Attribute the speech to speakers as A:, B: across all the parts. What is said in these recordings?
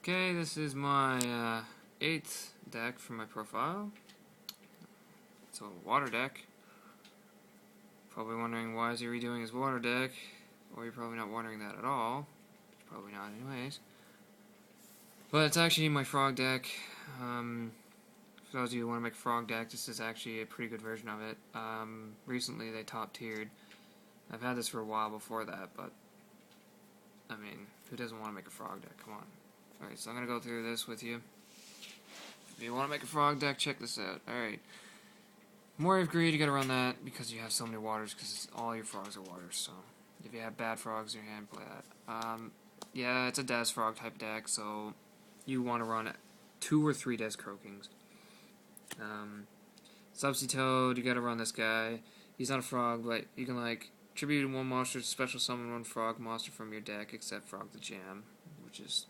A: Okay, this is my 8th deck for my profile. It's a water deck. Probably wondering why is he redoing his water deck, or you're probably not wondering that at all. Probably not anyways. But it's actually my frog deck. For those of you who want to make a frog deck, this is actually a pretty good version of it. Recently they top tiered. I've had this for a while before that, but I mean, who doesn't want to make a frog deck? Come on. Alright, so I'm going to go through this with you. If you want to make a frog deck, check this out. Alright. Moray of Greed, you got to run that because you have so many waters, because all your frogs are waters, so if you have bad frogs in your hand, play that. Yeah, it's a Des Frog type deck, so you want to run 2 or 3 Des Croakings. Subsea Toad, you got to run this guy. He's not a frog, but you can, like, tribute 1 monster, special summon 1 frog monster from your deck, except Frog the Jam, which is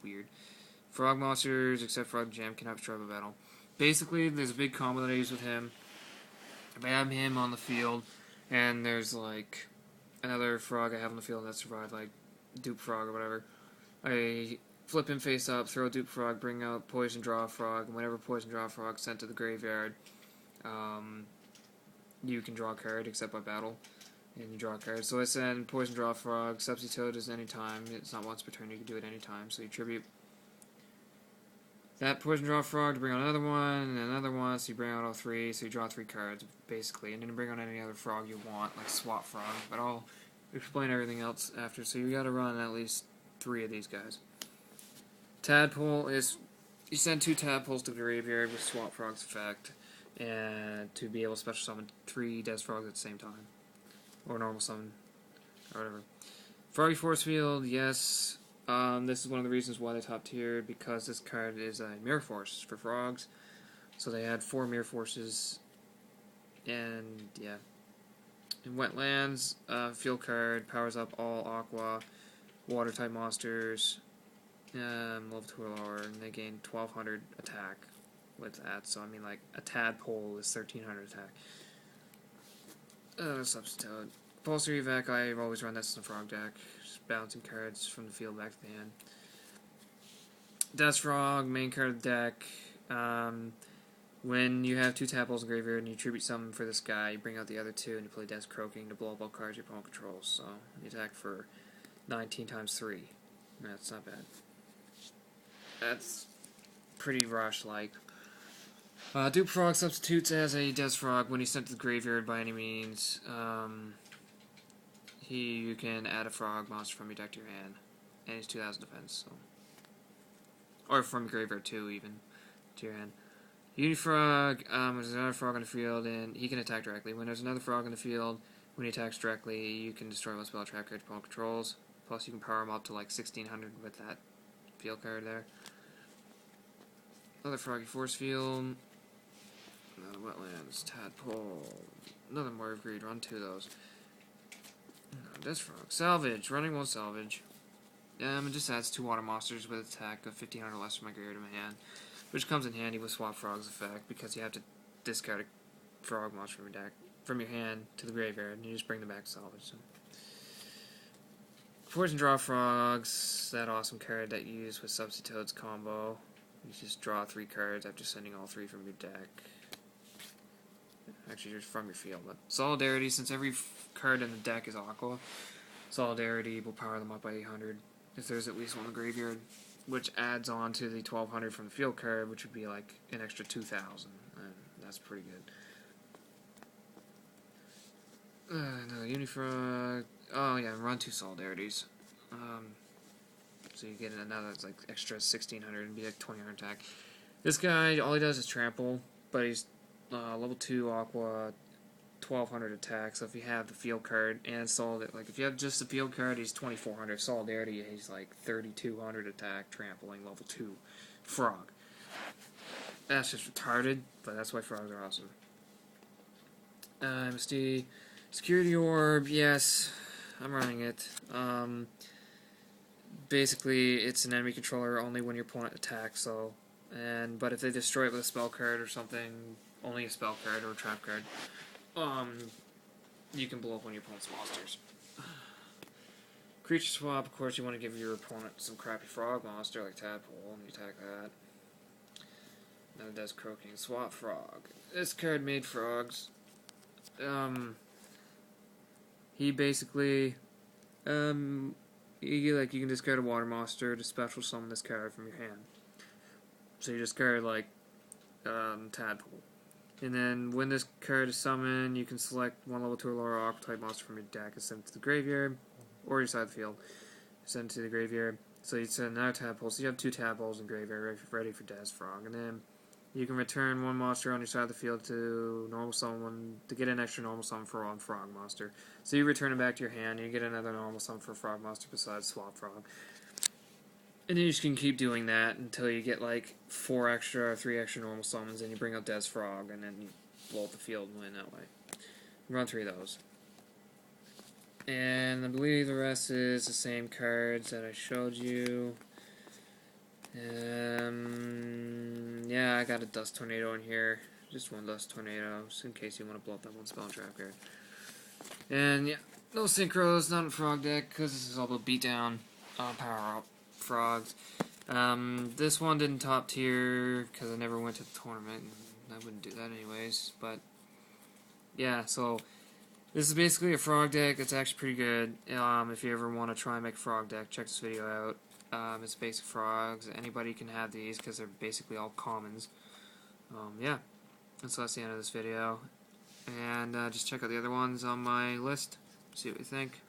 A: weird. Frog monsters, except Frog the Jam, cannot destroy the battle. Basically, there's a big combo that I use with him. I have him on the field, and there's, like, another frog I have on the field that survived, like, Dupe Frog or whatever. I flip him face up, throw Dupe Frog, bring out Poison Draw Frog, and whenever Poison Draw Frog is sent to the graveyard, you can draw a card, except by battle, and you draw a card. So I send Poison Draw Frog, Subsea Toad is anytime, it's not once per turn, you can do it anytime, so you tribute that Poison Draw Frog to bring out another one, and another one, so you bring out all 3, so you draw 3 cards, basically, and then you bring out any other frog you want, like Swap Frog, but I'll explain everything else after, so you gotta run at least 3 of these guys. Tadpole is, you send 2 Tadpoles to the graveyard with Swap Frog's effect, and to be able to special summon 3 Des Frogs at the same time, or normal summon, or whatever. Froggy Force Field, yes. This is one of the reasons why they top tiered, because this card is a Mirror Force for frogs. So they had 4 Mirror Forces, and yeah. In Wetlands, field card, powers up all Aqua, Water type monsters, level 2 or lower, and they gain 1200 attack with that. So I mean, like, a Tadpole is 1300 attack. Subsea Toad. Compulsory Evac, I've always run this in the frog deck. Just bouncing cards from the field back to the hand. Des Frog, main card of the deck. When you have 2 Tadpoles in the graveyard and you tribute summon for this guy, you bring out the other 2 and you play Des Croaking to blow up all cards your opponent controls. So you attack for 19 times 3. That's not bad. That's pretty rush-like. Dupe Frog substitutes as a Des Frog when he's sent to the graveyard by any means. You can add a frog monster from your deck to your hand, and he's 2000 defense, so. Or from your graveyard too, even, to your hand. Unifrog, there's another frog on the field, and he can attack directly. When there's another frog in the field, when he attacks directly, you can destroy one spell trap card your opponent controls. Plus, you can power him up to like 1600 with that field card there. Another Froggy Force Field. Another Wetlands, Tadpole. Another Moray of Greed, run 2 of those. Des Frog. Salvage. Running 1 salvage. It just adds 2 water monsters with attack of 1500 less from my graveyard to my hand, which comes in handy with Swap Frog's effect, because you have to discard a frog monster from your deck, from your hand to the graveyard, and you just bring them back to salvage. So. Poison Draw Frogs, that awesome card that you use with Subsea Toad's combo. You just draw 3 cards after sending all 3 from your deck. Actually, just from your field. But Solidarity, since every card in the deck is Aqua, Solidarity will power them up by 800 if there's at least one in the graveyard, which adds on to the 1200 from the field card, which would be like an extra 2000, and that's pretty good. Another Unifrog. Oh yeah, run 2 Solidarities. So you get another, it's like extra 1600 and be like 2000 attack. This guy, all he does is trample, but he's level 2 Aqua, 1200 attack. So if you have the field card and Solidarity, like if you have just the field card, he's 2400. Solidarity, he's like 3200 attack, trampling, level 2 frog. That's just retarded, but that's why frogs are awesome. MSD, Security Orb, yes, I'm running it. Basically, it's an enemy controller only when your opponent attacks, so, but if they destroy it with a spell card or something, only a spell card or a trap card, you can blow up one of your opponent's monsters. Creature swap, of course, you want to give your opponent some crappy frog monster like Tadpole, and you attack that. Then it does Croaking. Swap Frog. This card made frogs. He basically, you can discard a water monster to special summon this card from your hand. So you discard like Tadpole. And then when this card is summoned, you can select one level 2 or lower aqua type monster from your deck and send it to the graveyard, or your side of the field. Send it to the graveyard. So you send another Tadpole. So you have 2 Tadpoles in graveyard ready for Death Frog. And then you can return one monster on your side of the field to normal summon to get an extra normal summon for one frog monster. So you return it back to your hand, and you get another normal summon for a frog monster besides Swap Frog. And then you just can keep doing that until you get like 4 extra or 3 extra normal summons, and you bring out Des Frog, and then you blow up the field and win that way. Run 3 of those. And I believe the rest is the same cards that I showed you. Yeah, I got a Dust Tornado in here. Just one Dust Tornado, just in case you want to blow up that one spell and trap card. And yeah, no synchros, not in Frog deck, because this is all about beatdown, power up frogs. This one didn't top tier because I never went to the tournament, and I wouldn't do that anyways. But yeah, so this is basically a frog deck. It's actually pretty good. If you ever want to try and make a frog deck, check this video out. It's basic frogs. Anybody can have these because they're basically all commons. Yeah, and so that's the end of this video. And just check out the other ones on my list. See what you think.